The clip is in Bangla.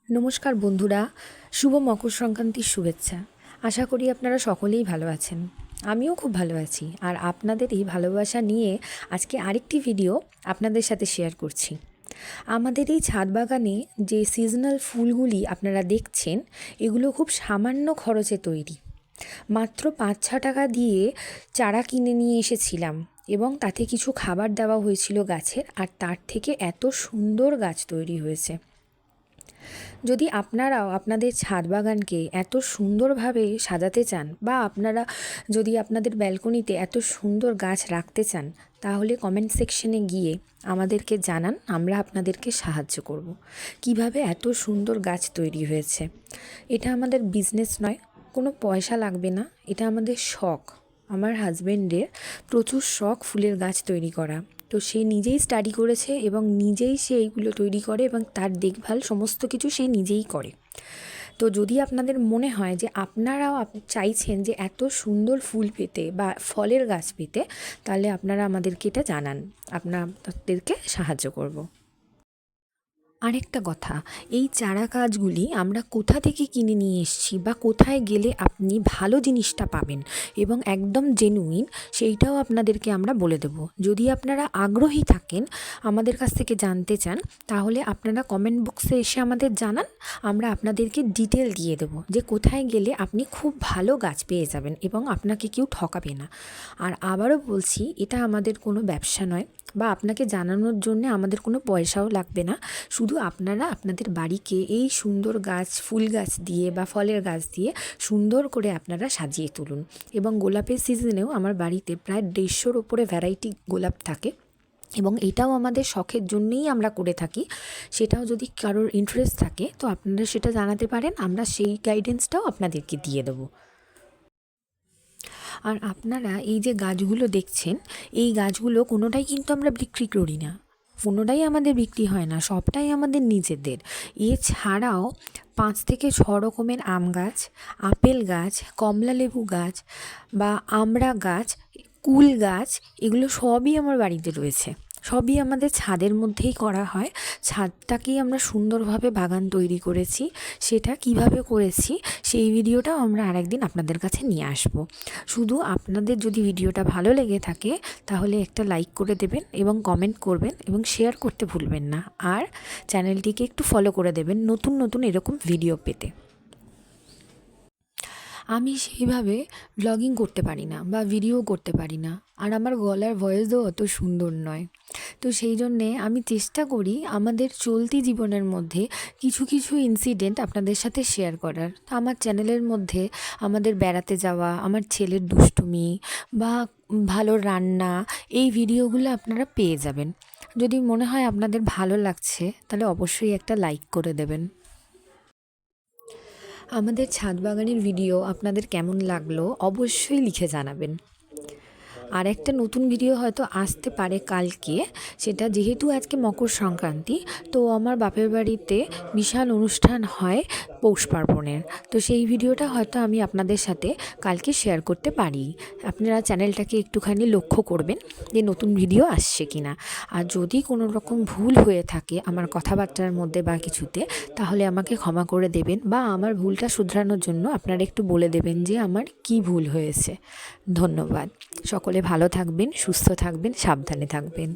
নমস্কার বন্ধুরা, শুভ মকর সংক্রান্তির শুভেচ্ছা। আশা করি আপনারা সকলেই ভালো আছেন। আমিও খুব ভালো আছি। আর আপনাদের এই ভালোবাসা নিয়ে আজকে আরেকটি ভিডিও আপনাদের সাথে শেয়ার করছি। আমাদের এই ছাদ বাগানে যে সিজনাল ফুলগুলি আপনারা দেখছেন, এগুলো খুব সামান্য খরচে তৈরি। মাত্র ৫-৬ টাকা দিয়ে চারা কিনে নিয়ে এসেছিলাম এবং তাতে কিছু খাবার দেওয়া হয়েছিল গাছের, আর তার থেকে এত সুন্দর গাছ তৈরি হয়েছে। যদি আপনারাও আপনাদের ছাদ বাগানকে এত সুন্দরভাবে সাজাতে চান, বা আপনারা যদি আপনাদের ব্যালকনিতে এত সুন্দর গাছ রাখতে চান, তাহলে কমেন্ট সেকশনে গিয়ে আমাদেরকে জানান, আমরা আপনাদেরকে সাহায্য করব। কিভাবে এত সুন্দর গাছ তৈরি হয়েছে। এটা আমাদের বিজনেস নয়, কোনো পয়সা লাগবে না, এটা আমাদের শখ। আমার হাজব্যান্ডের প্রচুর শখ ফুলের গাছ তৈরি করা। তো সে নিজেই স্টাডি করেছে এবং নিজেই সে এইগুলো তৈরি করে এবং তার দেখভাল সমস্ত কিছু সে নিজেই করে। তো যদি আপনাদের মনে হয় যে আপনারাও চাইছেন যে এত সুন্দর ফুল পেতে বা ফলের গাছ পেতে, তাহলে আপনারা আমাদেরকে এটা জানান, আপনাদেরকে সাহায্য করব। আরেকটা কথা, এই চারা গাছগুলি আমরা কোথা থেকে কিনে নিয়ে এসেছি বা কোথায় গেলে আপনি ভালো জিনিসটা পাবেন এবং একদম জেনুইন, সেইটাও আপনাদেরকে আমরা বলে দেব। যদি আপনারা আগ্রহী থাকেন, আমাদের কাছ থেকে জানতে চান, তাহলে আপনারা কমেন্ট বক্সে এসে আমাদের জানান। আমরা আপনাদেরকে ডিটেল দিয়ে দেব যে কোথায় গেলে আপনি খুব ভালো গাছ পেয়ে যাবেন এবং আপনাকে কেউ ঠকাবে না। আর আবারও বলছি, এটা আমাদের কোনো ব্যবসা নয় বা আপনাকে জানানোর জন্য আমাদের কোনো পয়সাও লাগবে না। শুধু আপনারা আপনাদের বাড়িকে এই সুন্দর গাছ, ফুল গাছ দিয়ে বা ফলের গাছ দিয়ে সুন্দর করে আপনারা সাজিয়ে তুলুন। এবং গোলাপের সিজনেও আমার বাড়িতে প্রায় 150-র ওপরে ভ্যারাইটি গোলাপ থাকে এবং এটাও আমাদের শখের জন্যই আমরা করে থাকি। সেটাও যদি কারোর ইন্টারেস্ট থাকে তো আপনারা সেটা জানাতে পারেন, আমরা সেই গাইডেন্সটাও আপনাদেরকে দিয়ে দেবো। আর আপনারা এই যে গাছগুলো দেখছেন, এই গাছগুলো কোনোটাই কিন্তু আমরা বিক্রি করি না, কোনোটাই আমাদের বিক্রি হয় না, সবটাই আমাদের নিজেদের। এছাড়াও 5 থেকে 6 রকমের আম গাছ, আপেল গাছ, কমলা লেবু গাছ বা আমড়া গাছ, কুল গাছ, এগুলো সবই আমার বাড়িতে রয়েছে। সবই আমাদের ছাদের মধ্যেই করা হয়। ছাদটাকেই আমরা সুন্দরভাবে বাগান তৈরি করেছি। সেটা কিভাবে করেছি সেই ভিডিওটাও আমরা আরেকদিন আপনাদের কাছে নিয়ে আসব। শুধু আপনাদের যদি ভিডিওটা ভালো লেগে থাকে, তাহলে একটা লাইক করে দেবেন এবং কমেন্ট করবেন এবং শেয়ার করতে ভুলবেন না। আর চ্যানেলটিকে একটু ফলো করে দেবেন নতুন নতুন এরকম ভিডিও পেতে। আমি সেইভাবে ব্লগিং করতে পারি না বা ভিডিও করতে পারি না, আর আমার গলার ভয়েসও অত সুন্দর নয়। তো সেই জন্যে আমি চেষ্টা করি আমাদের চলতি জীবনের মধ্যে কিছু কিছু ইনসিডেন্ট আপনাদের সাথে শেয়ার করার। তো আমার চ্যানেলের মধ্যে আমাদের বেড়াতে যাওয়া, আমার ছেলের দুষ্টুমি বা ভালো রান্না, এই ভিডিওগুলো আপনারা পেয়ে যাবেন। যদি মনে হয় আপনাদের ভালো লাগছে, তাহলে অবশ্যই একটা লাইক করে দেবেন। আমাদের ছাদ বাগানের ভিডিও আপনাদের কেমন লাগলো অবশ্যই লিখে জানাবেন। আর একটা নতুন ভিডিও হয়তো আসতে পারে কালকে। সেটা যেহেতু আজকে মকর সংক্রান্তি, তো আমার বাপের বাড়িতে বিশাল অনুষ্ঠান হয় পৌষ পার্বণের। তো সেই ভিডিওটা হয়তো আমি আপনাদের সাথে কালকে শেয়ার করতে পারি। আপনারা চ্যানেলটাকে একটুখানি লক্ষ্য করবেন যে নতুন ভিডিও আসছে কিনা। আর যদি কোনো রকম ভুল হয়ে থাকে আমার কথাবার্তার মধ্যে বা কিছুতে, তাহলে আমাকে ক্ষমা করে দেবেন বা আমার ভুলটা শুধরানোর জন্য আপনারা একটু বলে দেবেন যে আমার কি ভুল হয়েছে। ধন্যবাদ। সকলে ভালো থাকবেন, সুস্থ থাকবেন, সাবধানে থাকবেন।